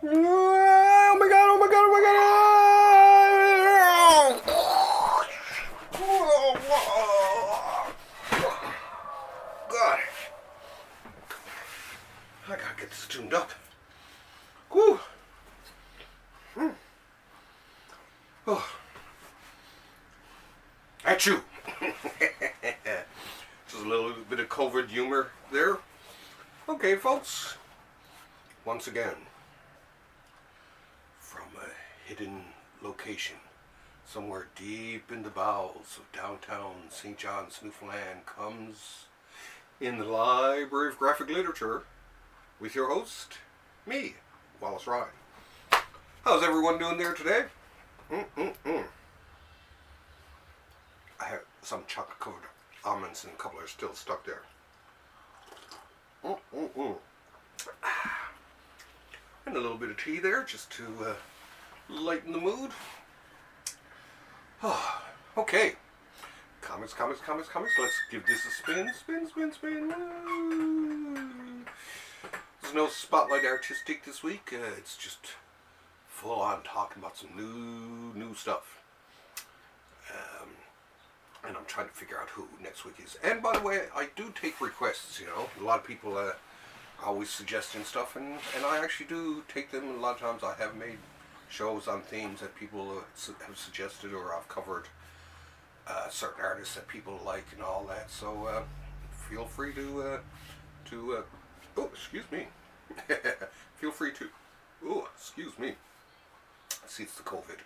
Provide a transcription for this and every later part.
Oh my god, oh my god, oh my god! God. I gotta get this tuned up. Whew. Oh. Achoo! Just a little bit of COVID humor there. Okay, folks. Once again, from a hidden location, somewhere deep in the bowels of downtown St. John's, Newfoundland, comes In the Library of Graphic Literature with your host, me, Wallace Ryan. How's everyone doing there today? I have some chocolate covered almonds and a couple are still stuck there. And a little bit of tea there just to lighten the mood. Okay. Comics. Let's give this a spin. Spin. Woo. There's no spotlight artistic this week. It's just full on talking about some new stuff. And I'm trying to figure out who next week is. And by the way, I do take requests, you know. A lot of people are always suggesting stuff, and I actually do take them. And a lot of times I have made shows on themes that people have suggested, or I've covered certain artists that people like and all that. So feel free to oh, excuse me. Feel free to, oh, excuse me. See, it's the COVID.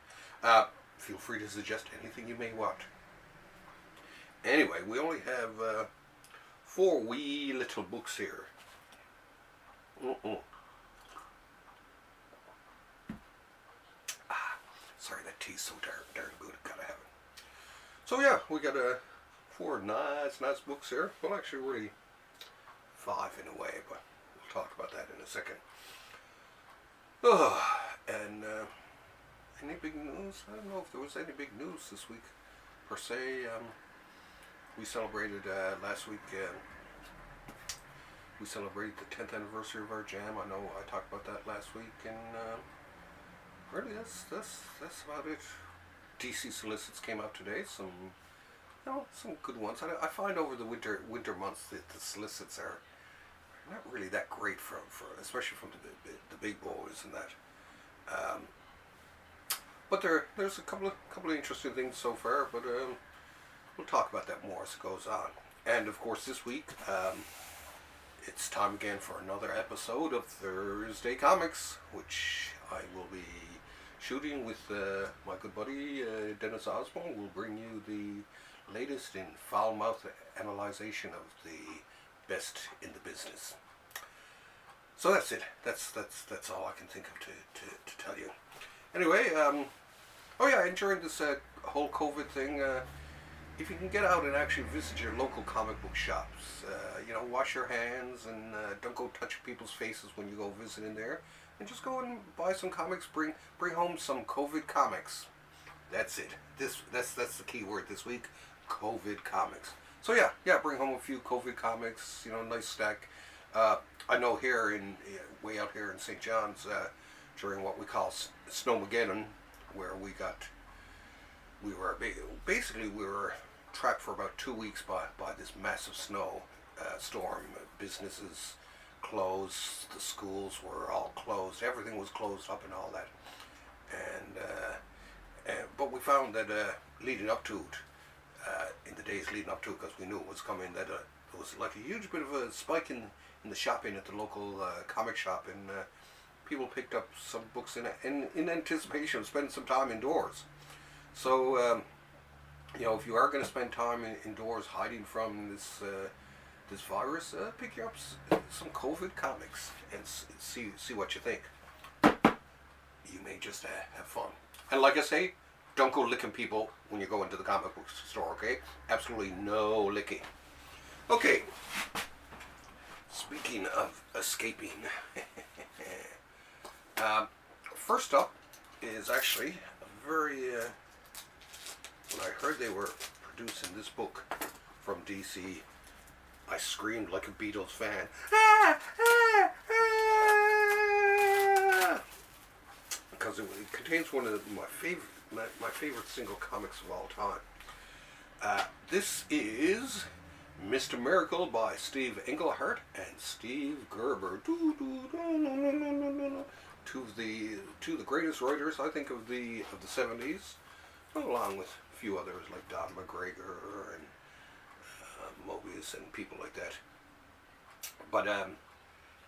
Feel free to suggest anything you may want. Anyway, we only have 4 wee little books here. Sorry, that tea's so darn good. Gotta have it. So yeah, we got 4 nice books here. Well, actually, really 5 in a way, but we'll talk about that in a second. And any big news? I don't know if there was any big news this week per se. We celebrated last week. We celebrated the 10th anniversary of our jam. I know I talked about that last week, and really that's about it. DC solicits came out today. Some good ones. I find over the winter months that the solicits are not really that great for especially from the big boys and that. But there's a couple of interesting things so far. But we'll talk about that more as it goes on. And of course, this week, it's time again for another episode of Thursday Comics, which I will be shooting with my good buddy Dennis Osborne. We'll bring you the latest in foul-mouthed analyzation of the best in the business. So that's it. That's all I can think of to tell you. Anyway, and during this whole COVID thing, if you can get out and actually visit your local comic book shops, wash your hands and don't go touch people's faces when you go visit in there, and just go and buy some comics. Bring home some COVID comics. That's it. That's the key word this week. COVID comics. So yeah, bring home a few COVID comics. Nice stack. I know here way out here in St. John's, during what we call Snowmageddon, where we were trapped for about 2 weeks by this massive snow storm. Businesses closed, the schools were all closed, everything was closed up and all that. But we found that leading up to it, in the days leading up to it, because we knew it was coming, that there was like a huge bit of a spike in the shopping at the local comic shop, and people picked up some books in anticipation of spending some time indoors. So, if you are going to spend time indoors hiding from this virus, pick up some COVID comics and see what you think. You may just have fun. And like I say, don't go licking people when you go into the comic book store, okay? Absolutely no licking. Okay. Speaking of escaping, first up is actually a very... when I heard they were producing this book from DC, I screamed like a Beatles fan. contains one of my favorite single comics of all time. This is Mr. Miracle by Steve Englehart and Steve Gerber. Two of the greatest writers, I think, of the 70s, along with a few others like Don McGregor and Mobius and people like that. But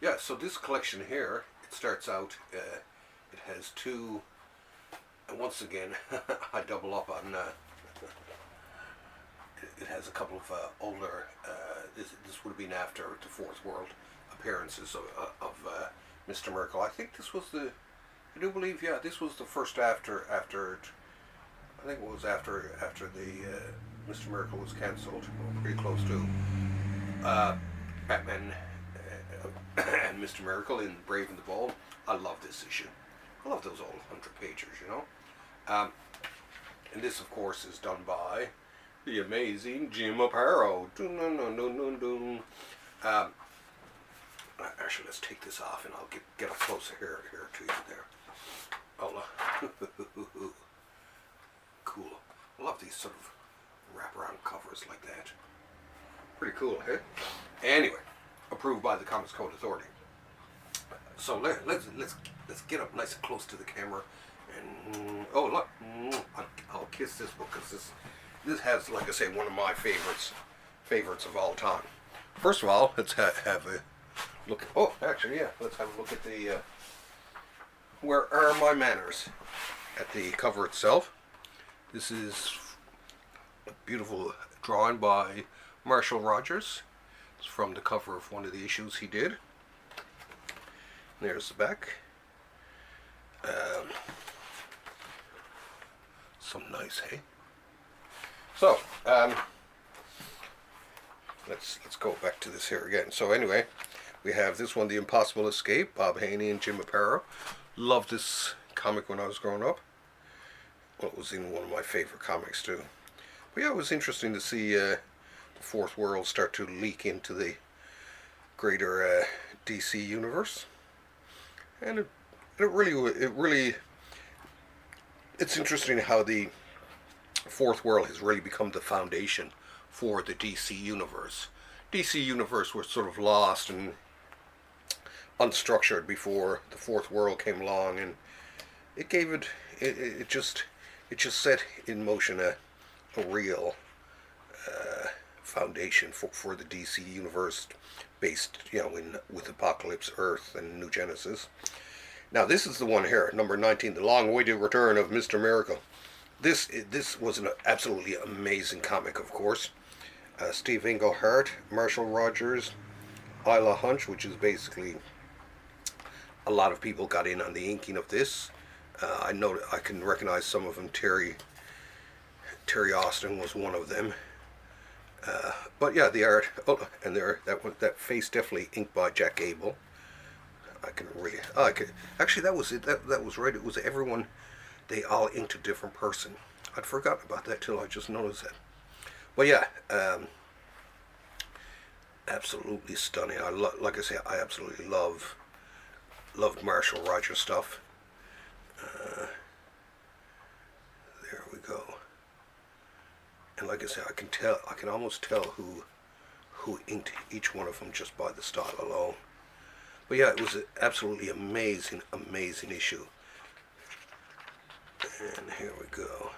yeah, so this collection here, it starts out. It has two. And once again, I double up on. It has a couple of older. This would have been after the Fourth World appearances of Mr. Miracle. I think this was the. I do believe, yeah, this was the first after. I think it was after the Mr. Miracle was cancelled, or pretty close to. Batman and Mr. Miracle in Brave and the Bold. I love this issue. I love those old 100-pagers, you know. And this, of course, is done by the amazing Jim Aparo. Actually, let's take this off and I'll get up closer here to you there. Oh, cool. I love these sort of wraparound covers like that. Pretty cool, hey? Anyway, approved by the Comics Code Authority. So let's get up nice and close to the camera, and oh look, I'll kiss this book because this has, like I say, one of my favorites of all time. First of all, let's have a look. Oh, actually, yeah, let's have a look at the Where Are My Manners at the cover itself. This is a beautiful drawing by Marshall Rogers. It's from the cover of one of the issues he did. There's the back. Some nice, hey. So let's go back to this here again. So anyway, we have this one, The Impossible Escape, Bob Haney and Jim Aparo. Loved this comic when I was growing up. Well, it was in one of my favorite comics too. But yeah, it was interesting to see the Fourth World start to leak into the greater DC universe. And it's interesting how the Fourth World has really become the foundation for the DC universe. DC universe was sort of lost and unstructured before the Fourth World came along, and it just set in motion a real foundation for the DC universe, based, with Apocalypse Earth and New Genesis. Now this is the one here, number 19, The Long-Awaited Return of Mr. Miracle. This was an absolutely amazing comic, of course. Steve Englehart, Marshall Rogers, Isla Hunch, which is basically a lot of people got in on the inking of this. I know I can recognize some of them. Terry Austin was one of them. But yeah, the art. Oh, and that face definitely inked by Jack Kamen. Actually, that was it. That was right. It was everyone. They all inked a different person. I'd forgotten about that till I just noticed that. But yeah, absolutely stunning. Like I say, I absolutely loved Marshall Rogers stuff. There we go. And like I say, I can almost tell who inked each one of them just by the style alone. But yeah, it was an absolutely amazing issue. And here we go.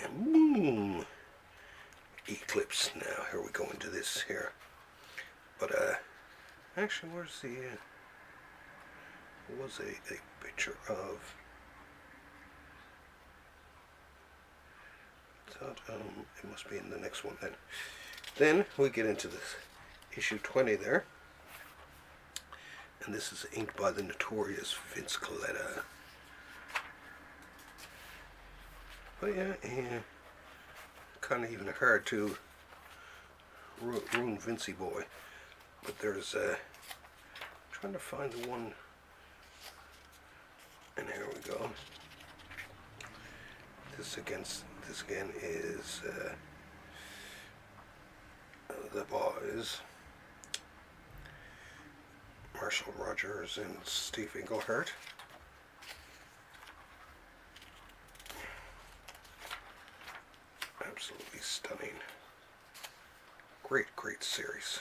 And boom. Eclipse. Now here we go into this here. But actually, where's the was a picture of. I thought it must be in the next one then. Then we get into this issue 20 there, and this is inked by the notorious Vince Colletta. But yeah, kind of even hard to ruin Vincey boy. But there's trying to find the one, and here we go. This again is the boys, Marshall Rogers and Steve Englehart. Absolutely stunning. Great series.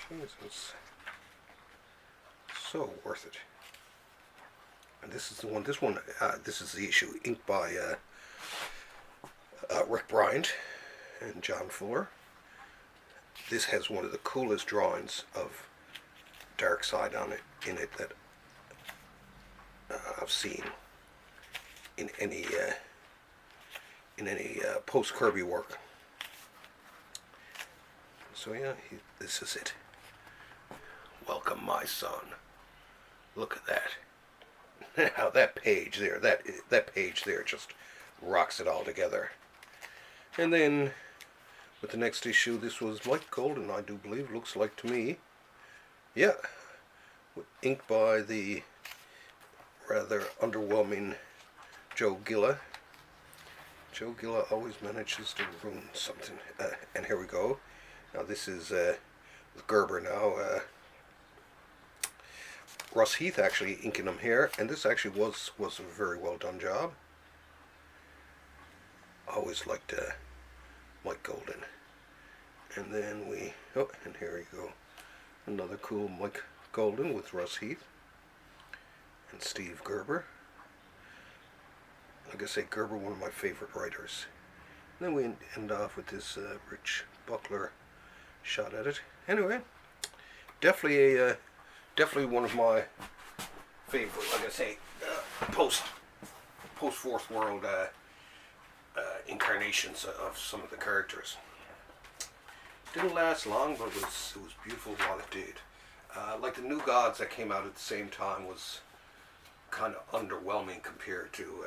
Jesus. So worth it. And this is the one, this is the issue inked by Rick Bryant and John Fuller. This has one of the coolest drawings of Darkseid in it that I've seen in any post Kirby work. So yeah, this is it. Welcome, my son. Look at that. Now that page there, that page there just rocks it all together. And then with the next issue, this was Mike Golden, I do believe, looks like to me. Yeah, inked by the rather underwhelming Joe Gillen. Joe Gillen always manages to ruin something. And here we go. Now this is with Gerber now. Russ Heath actually inking them here, and this actually was a very well done job. Always liked Mike Golden. And then and here we go. Another cool Mike Golden with Russ Heath and Steve Gerber. Like I say, Gerber, one of my favorite writers. And then we end off with this Rich Buckler shot at it. Anyway, definitely one of my favorite, like I say, post Fourth World incarnations of some of the characters. Didn't last long, but it was beautiful while it did. Like the New Gods that came out at the same time was kind of underwhelming compared to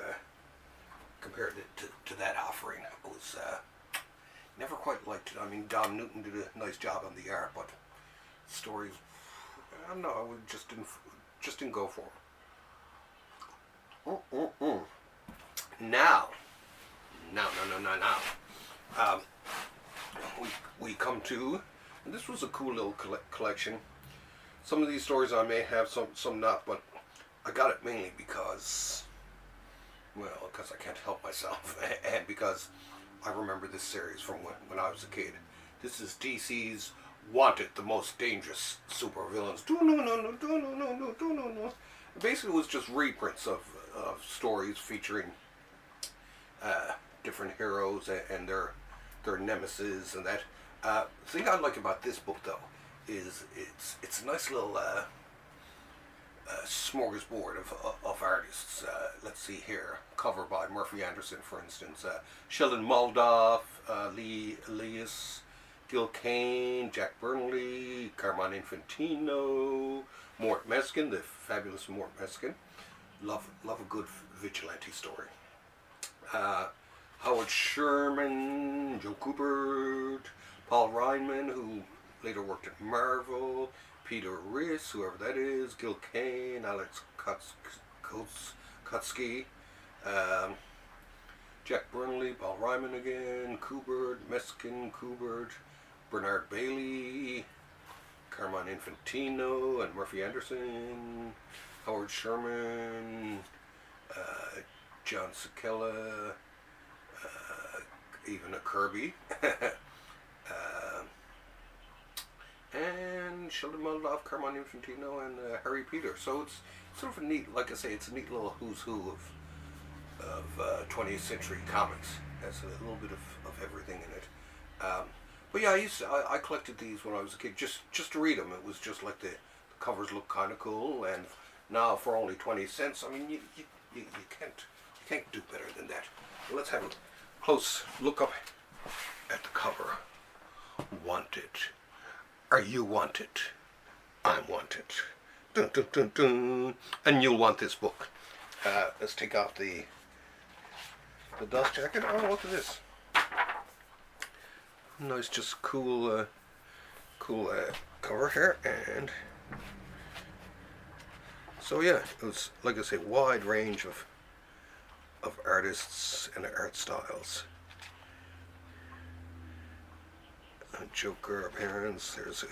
that offering. It was never quite liked it. I mean, Don Newton did a nice job on the art, but stories, I don't know, I would just didn't go for them. Now, we come to, and this was a cool little collection. Some of these stories I may have, some not, but I got it mainly because I can't help myself, and because I remember this series from when I was a kid. This is DC's Wanted, the Most Dangerous Supervillains. Basically, it was just reprints of stories featuring different heroes and their nemesis and that. The thing I like about this book, though, is it's a nice little smorgasbord of artists. Let's see here. Cover by Murphy Anderson, for instance. Sheldon Moldoff, Lee Elias, Gil Kane, Jack Burnley, Carmine Infantino, Mort Meskin, the fabulous Mort Meskin. Love a good vigilante story. Howard Sherman, Joe Kubert, Paul Reinman, who later worked at Marvel, Peter Riss, whoever that is, Gil Kane, Alex Kutsky, Jack Burnley, Paul Ryman again, Kubert, Meskin, Kubert, Bernard Bailey, Carmine Infantino, and Murphy Anderson, Howard Sherman, John Sakella, even a Kirby, and Sheldon Moldoff, Carmine Infantino, and Harry Peter. So it's sort of a neat, like I say, it's a neat little who's who of 20th century comics. Has a little bit of everything in it. But yeah, I collected these when I was a kid, just to read them. It was just like the covers look kind of cool, and now for only 20 cents, I mean, you can't do better than that. Well, let's have a close look up at the cover. Wanted. Are you wanted? I'm wanted. Dun, dun, dun, dun. And you'll want this book. Let's take off the dust jacket. Oh, look at this. Nice, just cool cover here. And so yeah, it was, like I say, wide range of artists and art styles. Joker appearance. There's a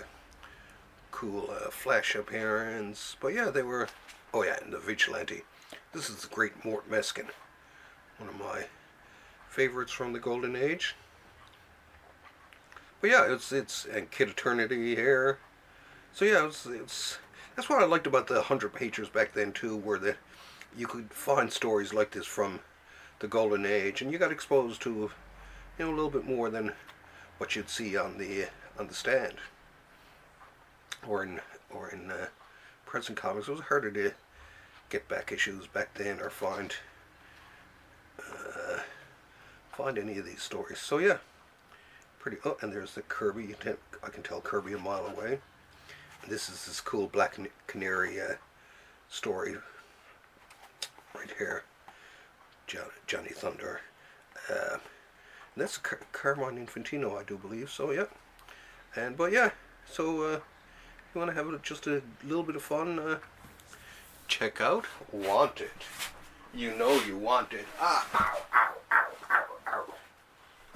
cool Flash appearance. But yeah, they were... Oh yeah, and the Vigilante. This is the great Mort Meskin. One of my favorites from the Golden Age. But yeah, it's and Kid Eternity here. So yeah, it's that's what I liked about the 100 pages back then too, where you could find stories like this from the Golden Age, and you got exposed to a little bit more than what you'd see on the stand or in present comics. It was harder to get back issues back then or find any of these stories. So yeah, pretty. Oh, and there's the Kirby. I can tell Kirby a mile away. And this is this cool Black Canary story right here. Johnny Thunder. That's Carmine Infantino, I do believe. So yeah, but yeah. So you want to have just a little bit of fun? Check out Wanted. You know you want it. Ah, ow, ow, ow, ow,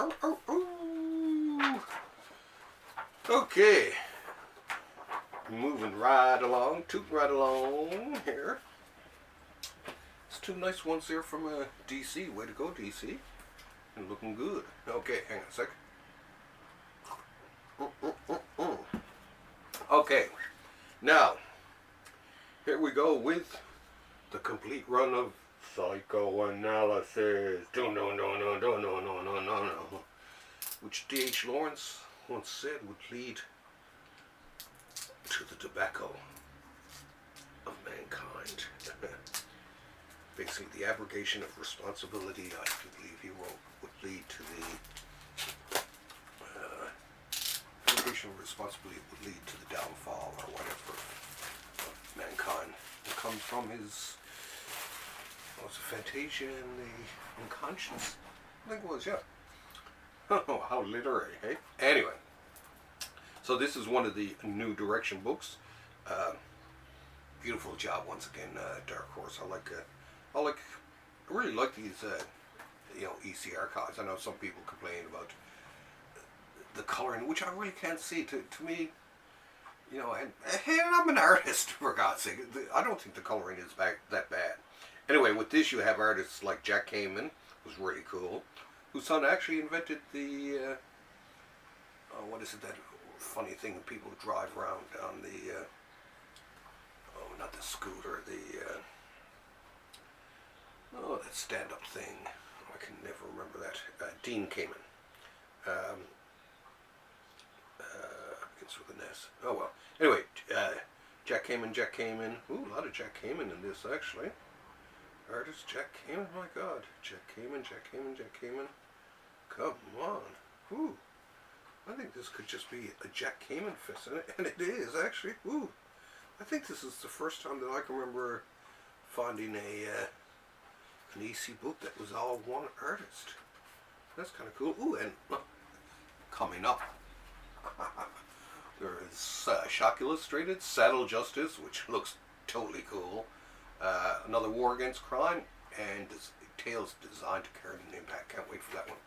ow. Ow, ow, ow. Okay. Moving right along, tooting right along here. It's two nice ones there from DC. Way to go, DC. And looking good. Okay, hang on a sec. Okay. Now, here we go with the complete run of Psychoanalysis. No. Which D.H. Lawrence once said would lead to the tobacco of mankind. Basically, the abrogation of responsibility, I believe he wrote, would lead to the abrogation of responsibility would lead to the downfall or whatever of mankind. It comes from his, what was it, Fantasia and the Unconscious? I think it was, yeah. Oh, how literary, hey? Anyway, so this is one of the New Direction books. Beautiful job once again, Dark Horse. I really like these, ECR cards. I know some people complain about the coloring, which I really can't see. To me, and I'm an artist, for God's sake. I don't think the coloring is that bad. Anyway, with this you have artists like Jack Kamen, who's really cool, whose son actually invented the, what is it, that funny thing that people drive around on the, not the scooter, that stand-up thing. I can never remember that. Dean Kamen. Begins with an S. Oh well. Anyway, Jack Kamen. Ooh, a lot of Jack Kamen in this, actually. Artist Jack Kamen, my God. Jack Kamen. Come on. Ooh. I think this could just be a Jack Kamen fest, and it is, actually. Ooh. I think this is the first time that I can remember finding an EC book that was all one artist. That's kind of cool. Ooh, and coming up, there is Shock Illustrated, Saddle Justice, which looks totally cool. Another War Against Crime, and Tales Designed to Carry an Impact. Can't wait for that one.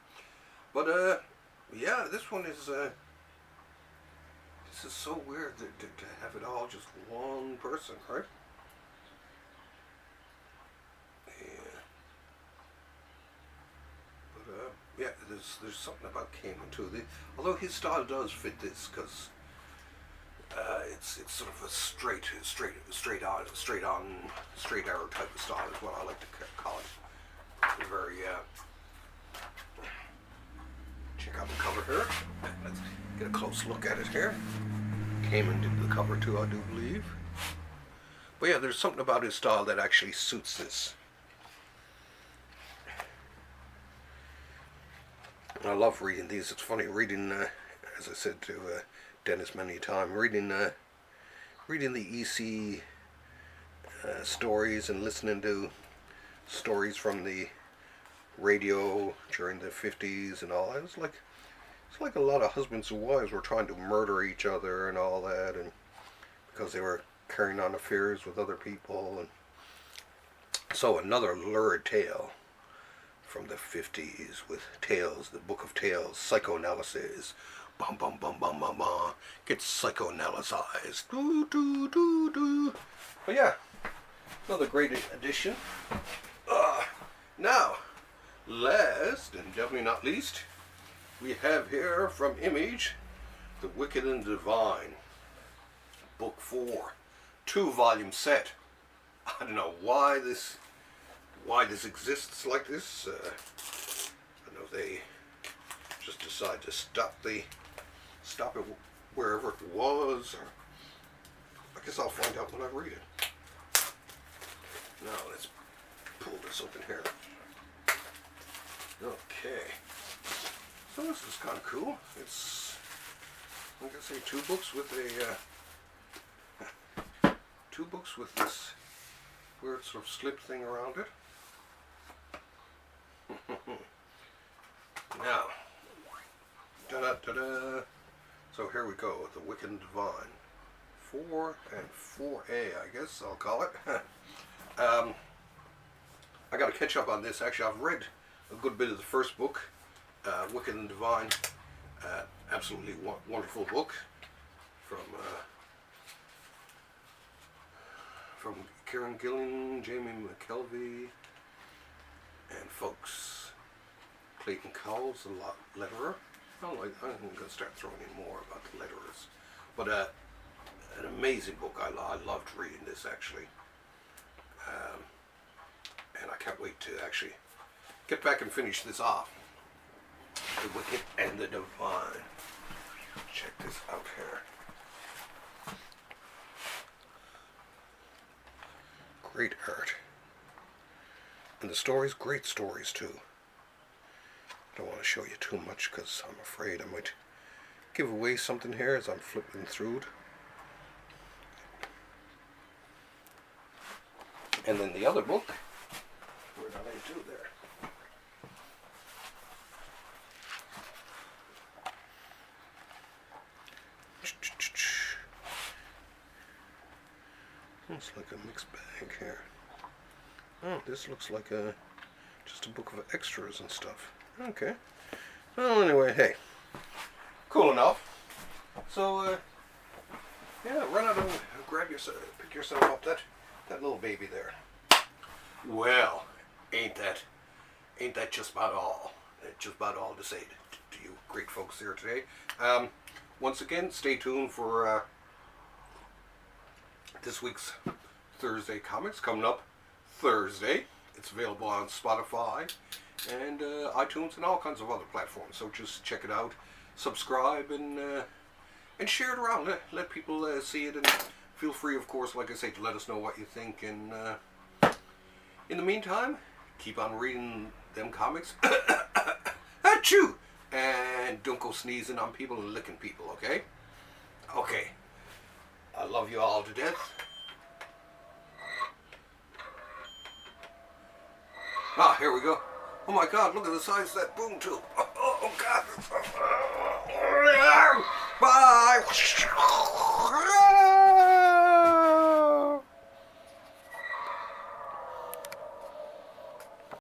But yeah, this one is this is so weird to have it all just one person, right? Yeah, there's something about Kamen too. Although his style does fit this, because it's sort of a straight arrow type of style is what I like to call it. Very check out the cover here. Let's get a close look at it here. Kamen did the cover too, I do believe. But yeah, there's something about his style that actually suits this. I love reading these. It's funny reading, as I said to Dennis many a time, reading the EC stories and listening to stories from the radio during the 50s and all that. It's like a lot of husbands and wives were trying to murder each other and all that, and because they were carrying on affairs with other people. And so another lurid tale from the 50s with Tales, the Book of Tales, Psychoanalysis, Bum bum bum bum bum bum. Get psychoanalyzed. Do do do do. But yeah, another great addition. Now, last and definitely not least, we have here from Image, The Wicked and Divine, Book 4, 2-volume set. I don't know why this exists like this. I know they just decided to stop it wherever it was. Or I guess I'll find out when I read it. Now let's pull this open here. Okay. So this is kind of cool. It's, like I say, two books with this weird sort of slip thing around it. Now, da-da-da-da. So here we go, The Wicked and Divine. 4 and 4A, I guess I'll call it. I got to catch up on this. Actually, I've read a good bit of the first book, Wicked and Divine. Absolutely wonderful book from Kieron, Gillen, Jamie McKelvie, and folks. Clayton Cowles, the letterer. I'm going to start throwing in more about the letterers. But an amazing book. I loved reading this, actually. And I can't wait to actually get back and finish this off. The Wicked and the Divine. Check this out here. Great art. And the stories, great stories too. I don't want to show you too much because I'm afraid I might give away something here as I'm flipping through it. And then the other book, where did I do there? Looks like a mixed bag here. Oh, this looks like just a book of extras and stuff. Okay. Well, anyway, hey, cool enough. So, yeah, run out and pick yourself up that little baby there. Well, ain't that just about all? Just about all to say to you great folks here today. Once again, stay tuned for this week's Thursday Comics coming up Thursday. It's available on Spotify and iTunes and all kinds of other platforms. So just check it out, subscribe, and share it around. Let people see it, and feel free, of course, like I say, to let us know what you think. And in the meantime, keep on reading them comics. Achoo! And don't go sneezing on people and licking people, okay? Okay. I love you all to death. Ah, here we go. Oh my God, look at the size of that boom tube. Oh God. Bye.